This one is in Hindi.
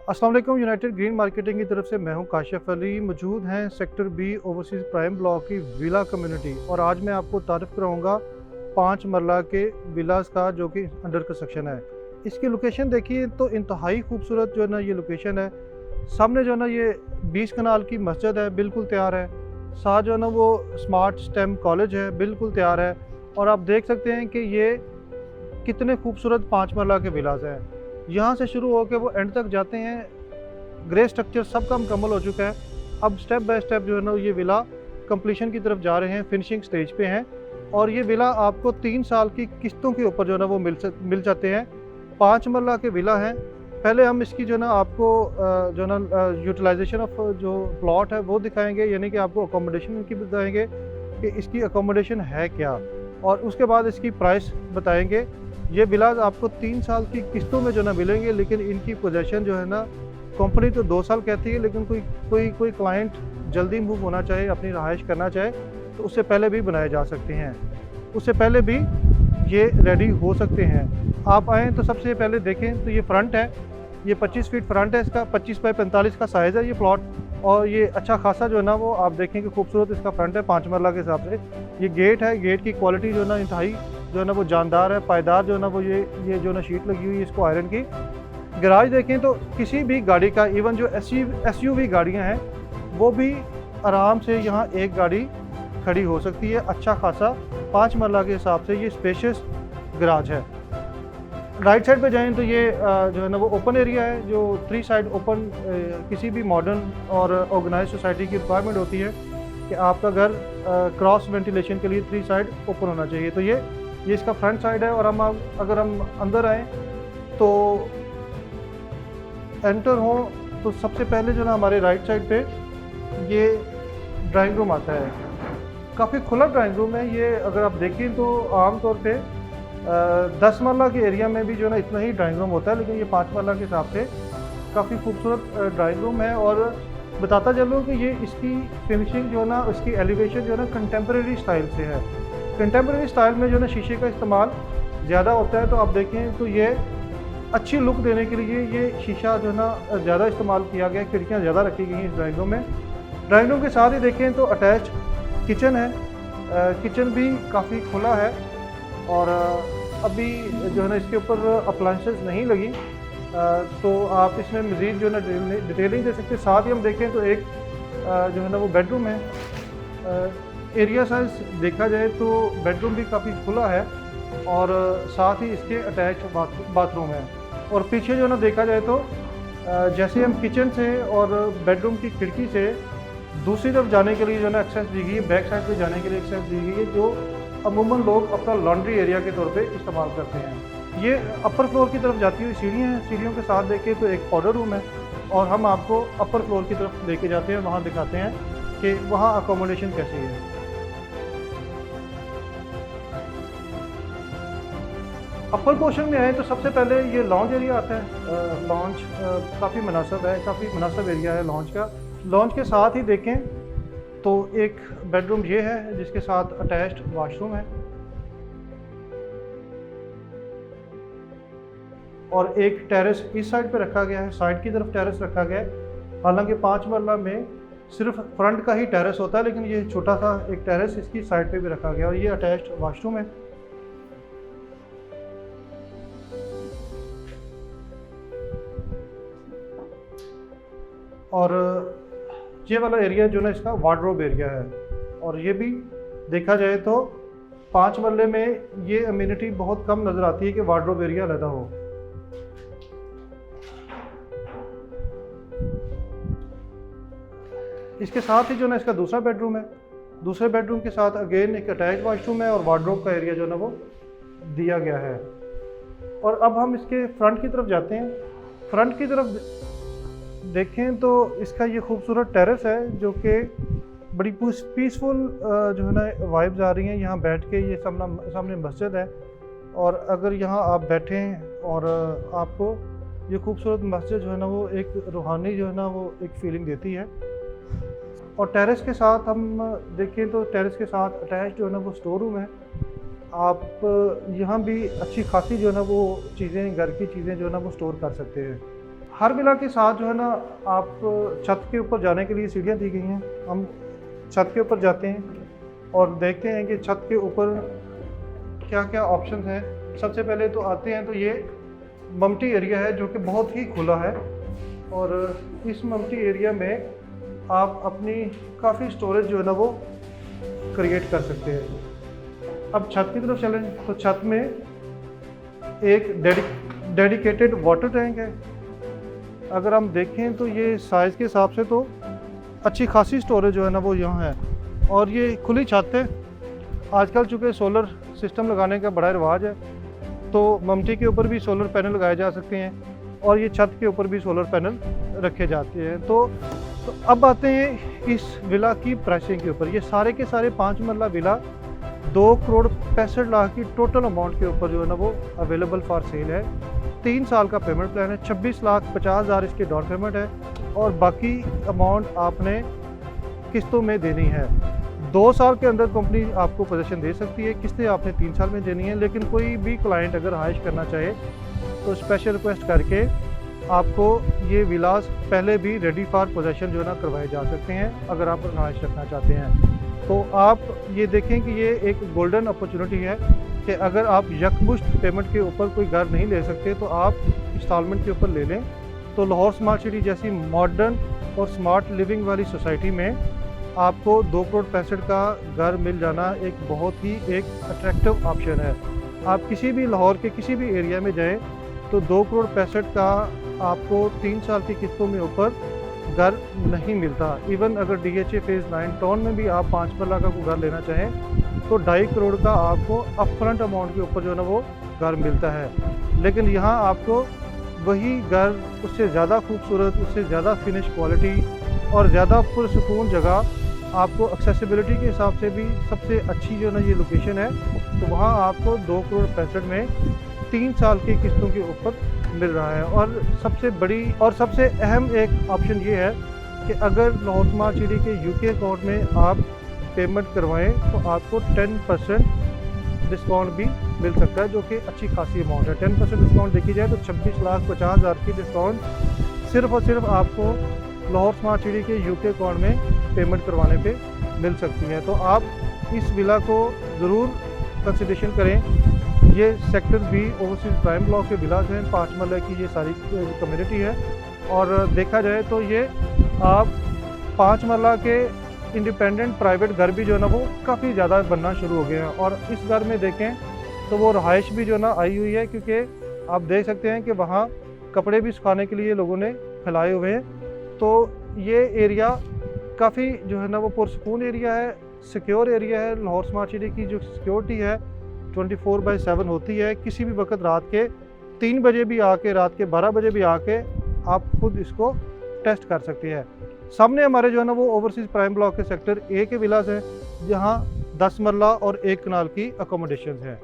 अस्सलाम वालेकुम। यूनाइटेड ग्रीन मार्केटिंग की तरफ से मैं हूं काशिफ अली। मौजूद हैं sector B overseas prime block की विला कम्युनिटी और आज मैं आपको तारीफ़ कराऊंगा 5 मरला के विलास का जो कि अंडर कंस्ट्रक्शन है। इसकी लोकेशन देखिए तो इंतहाई खूबसूरत जो है ना ये लोकेशन है। सामने जो है ना ये 20 कनाल की मस्जिद है, बिल्कुल तैयार है। साथ जो है ना वो स्मार्ट स्टेम कॉलेज है, बिल्कुल तैयार है। और आप देख सकते हैं कि ये कितने खूबसूरत 5 मरला के विलास हैं। यहाँ से शुरू होकर वो एंड तक जाते हैं। ग्रे स्ट्रक्चर सब का मुकम्मल हो चुका है। अब स्टेप बाय स्टेप जो है ना ये विला कंप्लीशन की तरफ जा रहे हैं, फिनिशिंग स्टेज पे हैं। और ये विला आपको 3 साल की किस्तों के ऊपर जो है ना वो मिल जाते हैं। 5 मरला के विला हैं। पहले हम इसकी जो है ना आपको जो है ना यूटिलाइजेशन ऑफ जो प्लॉट है वो दिखाएंगे, यानी कि आपको अकोमोडेशन की बताएंगे कि इसकी अकोमोडेशन है क्या, और उसके बाद इसकी प्राइस बताएंगे। ये विलास आपको 3 साल की किस्तों में जो ना मिलेंगे, लेकिन इनकी पोजेशन जो है ना कंपनी तो 2 साल कहती है, लेकिन कोई क्लाइंट जल्दी मूव होना चाहे, अपनी रहाइश करना चाहे तो उससे पहले भी बनाए जा सकते हैं, उससे पहले भी ये रेडी हो सकते हैं। आप आएँ तो सबसे पहले देखें तो ये फ्रंट है, ये 25 फीट फ्रंट है इसका, 25 बाई 45 का साइज़ है ये प्लॉट। और ये अच्छा खासा जो है ना वो आप देखें कि खूबसूरत इसका फ्रंट है 5 मरला के हिसाब से। ये गेट है, गेट की क्वालिटी जो है ना इंतहाई जो है ना वो जानदार है, पायदार जो है ना वो ये जो ना शीट लगी हुई है इसको आयरन की। गैराज देखें तो किसी भी गाड़ी का, इवन जो एसयूवी गाड़ियां हैं वो भी आराम से यहाँ एक गाड़ी खड़ी हो सकती है। अच्छा खासा 5 मरला के हिसाब से ये स्पेशियस गैराज है। राइट साइड पे जाएं तो ये जो है ना वो ओपन एरिया है, जो 3 साइड ओपन किसी भी मॉडर्न और ऑर्गेनाइज सोसाइटी की रिक्वायरमेंट होती है कि आपका घर क्रॉस वेंटिलेशन के लिए 3 साइड ओपन होना चाहिए। तो ये इसका फ्रंट साइड है। और अगर हम अंदर आएँ तो एंटर हो तो सबसे पहले जो ना हमारे राइट साइड पे ये ड्राइंग रूम आता है। काफ़ी खुला ड्राइंग रूम है ये। अगर आप देखें तो आमतौर पे 10 मरला के एरिया में भी जो है ना इतना ही ड्राइंग रूम होता है, लेकिन ये 5 मरला के हिसाब से काफ़ी खूबसूरत ड्राइंग रूम है। और बताता चलूँ कि ये इसकी फिनिशिंग जो है ना, इसकी एलिवेशन जो है ना कंटेम्प्रेरी स्टाइल से है। कंटेम्प्रेरी स्टाइल में जो है ना शीशे का इस्तेमाल ज़्यादा होता है। तो आप देखें तो ये अच्छी लुक देने के लिए ये शीशा जो है ना ज़्यादा इस्तेमाल किया गया, खिड़कियाँ ज़्यादा रखी गई हैं इस ड्राइंग रूम में। ड्राइंग रूम के साथ ही देखें तो अटैच किचन है। किचन भी काफ़ी खुला है और अभी जो है ना इसके ऊपर अप्लायंसेस नहीं लगी, तो आप इसमें मज़ीद जो है ना डिटेलिंग दे सकते हैं। साथ ही हम देखें तो एक जो है ना वो बेडरूम है। एरिया साइज देखा जाए तो बेडरूम भी काफ़ी खुला है और साथ ही इसके अटैच बाथरूम है। और पीछे जो है ना देखा जाए तो जैसे हम किचन से और बेडरूम की खिड़की से दूसरी तरफ जाने के लिए जो है ना एक्सेस दी गई है, बैक साइड पे जाने के लिए एक्सेस दी गई है, जो अमूमन लोग अपना लॉन्ड्री एरिया के तौर पे इस्तेमाल करते हैं। ये अपर फ्लोर की तरफ जाती हुई सीढ़ियाँ हैं। सीढ़ियों के साथ देखें तो एक पाउडर रूम है और हम आपको अपर फ्लोर की तरफ लेके जाते हैं, वहाँ दिखाते हैं कि वहाँ अकोमोडेशन कैसी है। अपर पोर्शन में आए तो सबसे पहले ये लॉन्च एरिया आता है। लॉन्च काफ़ी मुनासिब है, काफ़ी मुनासिब एरिया है लॉन्च का। लॉन्च के साथ ही देखें तो एक बेडरूम ये है जिसके साथ अटैच्ड वॉशरूम है और एक टेरेस इस साइड पे रखा गया है, साइड की तरफ टेरेस रखा गया है। हालांकि 5 मरला में सिर्फ फ्रंट का ही टेरेस होता है, लेकिन ये छोटा सा एक टेरेस इसकी साइड पे भी रखा गया और ये अटैच्ड वॉशरूम है। और ये वाला एरिया जो ना इसका वार्डरोब एरिया है। और ये भी देखा जाए तो 5 मरले में ये अम्यूनिटी बहुत कम नज़र आती है कि वार्डरोब एरिया अलग हो। इसके साथ ही जो ना इसका दूसरा बेडरूम है। दूसरे बेडरूम के साथ अगेन एक अटैच वॉशरूम है और वार्डरोब का एरिया जो ना वो दिया गया है। और अब हम इसके फ्रंट की तरफ जाते हैं। फ्रंट की तरफ देखें तो इसका ये खूबसूरत टेरेस है जो कि बड़ी पीसफुल जो है ना वाइब्स आ रही हैं यहाँ बैठ के। ये सामने मस्जिद है और अगर यहाँ आप बैठें और आपको ये खूबसूरत मस्जिद जो है ना वो एक रूहानी जो है ना वो एक फीलिंग देती है। और टेरेस के साथ हम देखें तो टेरेस के साथ अटैच जो है ना वो स्टोर रूम है। आप यहाँ भी अच्छी खासी जो है ना वो चीज़ें, घर की चीज़ें जो है ना वो स्टोर कर सकते हैं। हर विला के साथ जो है ना, आप छत के ऊपर जाने के लिए सीढ़ियाँ दी गई हैं। हम छत के ऊपर जाते हैं और देखते हैं कि छत के ऊपर क्या क्या ऑप्शन हैं। सबसे पहले तो आते हैं तो ये मम्टी एरिया है जो कि बहुत ही खुला है, और इस मम्टी एरिया में आप अपनी काफ़ी स्टोरेज जो है ना वो क्रिएट कर सकते हैं। अब छत की तरफ चलें तो छत में एक डेडिकेटेड वाटर टैंक है। अगर हम देखें तो ये साइज़ के हिसाब से तो अच्छी खासी स्टोरेज जो है ना वो यहाँ है, और ये खुली छत है। आजकल चूँकि सोलर सिस्टम लगाने का बड़ा रिवाज है, तो मम्टी के ऊपर भी सोलर पैनल लगाए जा सकते हैं, और ये छत के ऊपर भी सोलर पैनल रखे जाते हैं। तो अब आते हैं इस विला की प्राइसिंग के ऊपर। ये सारे के सारे 5 मरला विला 2,65,00,000 की टोटल अमाउंट के ऊपर जो है ना वो अवेलेबल फॉर सेल है। 3 साल का पेमेंट प्लान है, 26,50,000 इसकी डाउन पेमेंट है, और बाकी अमाउंट आपने किस्तों में देनी है। 2 साल के अंदर कंपनी आपको पोजीशन दे सकती है, किस्तें आपने 3 साल में देनी है। लेकिन कोई भी क्लाइंट अगर हाइश करना चाहे तो स्पेशल रिक्वेस्ट करके आपको ये विलास पहले भी रेडी फॉर पोजीशन जो है ना करवाए जा सकते हैं, अगर आप हाइश रखना चाहते हैं। तो आप ये देखें कि ये एक गोल्डन अपॉर्चुनिटी है कि अगर आप यकमुश्त पेमेंट के ऊपर कोई घर नहीं ले सकते तो आप इंस्टॉलमेंट के ऊपर ले लें। तो लाहौर स्मार्ट सिटी जैसी मॉडर्न और स्मार्ट लिविंग वाली सोसाइटी में आपको 2,65,00,000 का घर मिल जाना एक बहुत ही एक अट्रैक्टिव ऑप्शन है। आप किसी भी लाहौर के किसी भी एरिया में जाएं तो 2,65,00,000 का आपको 3 साल की किस्तों में ऊपर घर नहीं मिलता। इवन अगर DHA फेज़ 9 टाउन में भी आप 5 मरला का कोई घर लेना चाहें तो 2.5 करोड़ का आपको अपफ्रंट अमाउंट के ऊपर जो है ना वो घर मिलता है। लेकिन यहाँ आपको वही घर उससे ज़्यादा खूबसूरत, उससे ज़्यादा फिनिश क्वालिटी और ज़्यादा पुरसुकून जगह आपको एक्सेसिबिलिटी के हिसाब से भी सबसे अच्छी जो ना ये लोकेशन है, तो वहाँ आपको 2,65,00,000 में 3 साल की किस्तों के ऊपर मिल रहा है। और सबसे बड़ी और सबसे अहम एक ऑप्शन ये है कि अगर लाहौर स्मार्ट सिटी के UK अकाउंट में आप पेमेंट करवाएं तो आपको 10% डिस्काउंट भी मिल सकता है, जो कि अच्छी खासी अमाउंट है। 10% डिस्काउंट देखी जाए तो 26,50,000 की डिस्काउंट सिर्फ और सिर्फ आपको लाहौर स्मार्ट सिटी के UK अकाउंट में पेमेंट करवाने पे मिल सकती है। तो आप इस विला को ज़रूर कंसिडरेशन करें। ये sector B overseas prime block के विलास हैं। 5 मरला की ये सारी कम्युनिटी है, और देखा जाए तो ये आप 5 मरला के इंडिपेंडेंट प्राइवेट घर भी जो है ना वो काफ़ी ज़्यादा बनना शुरू हो गए हैं। और इस घर में देखें तो वो रहाइश भी जो है ना आई हुई है, क्योंकि आप देख सकते हैं कि वहाँ कपड़े भी सुखाने के लिए लोगों ने फैलाए हुए हैं। तो ये एरिया काफ़ी जो है ना वो पुरसुकून एरिया है, सिक्योर एरिया है। लाहौर स्मार्ट सिटी की जो सिक्योरिटी है 24/7 होती है। किसी भी वक्त रात के 3 बजे भी आके, रात के 12 बजे भी आके आप खुद इसको टेस्ट कर सकते हैं। सामने हमारे जो है ना वो ओवरसीज प्राइम ब्लॉक के सेक्टर A के विलास हैं, जहाँ 10 मरला और 1 कनाल की अकोमोडेशन है।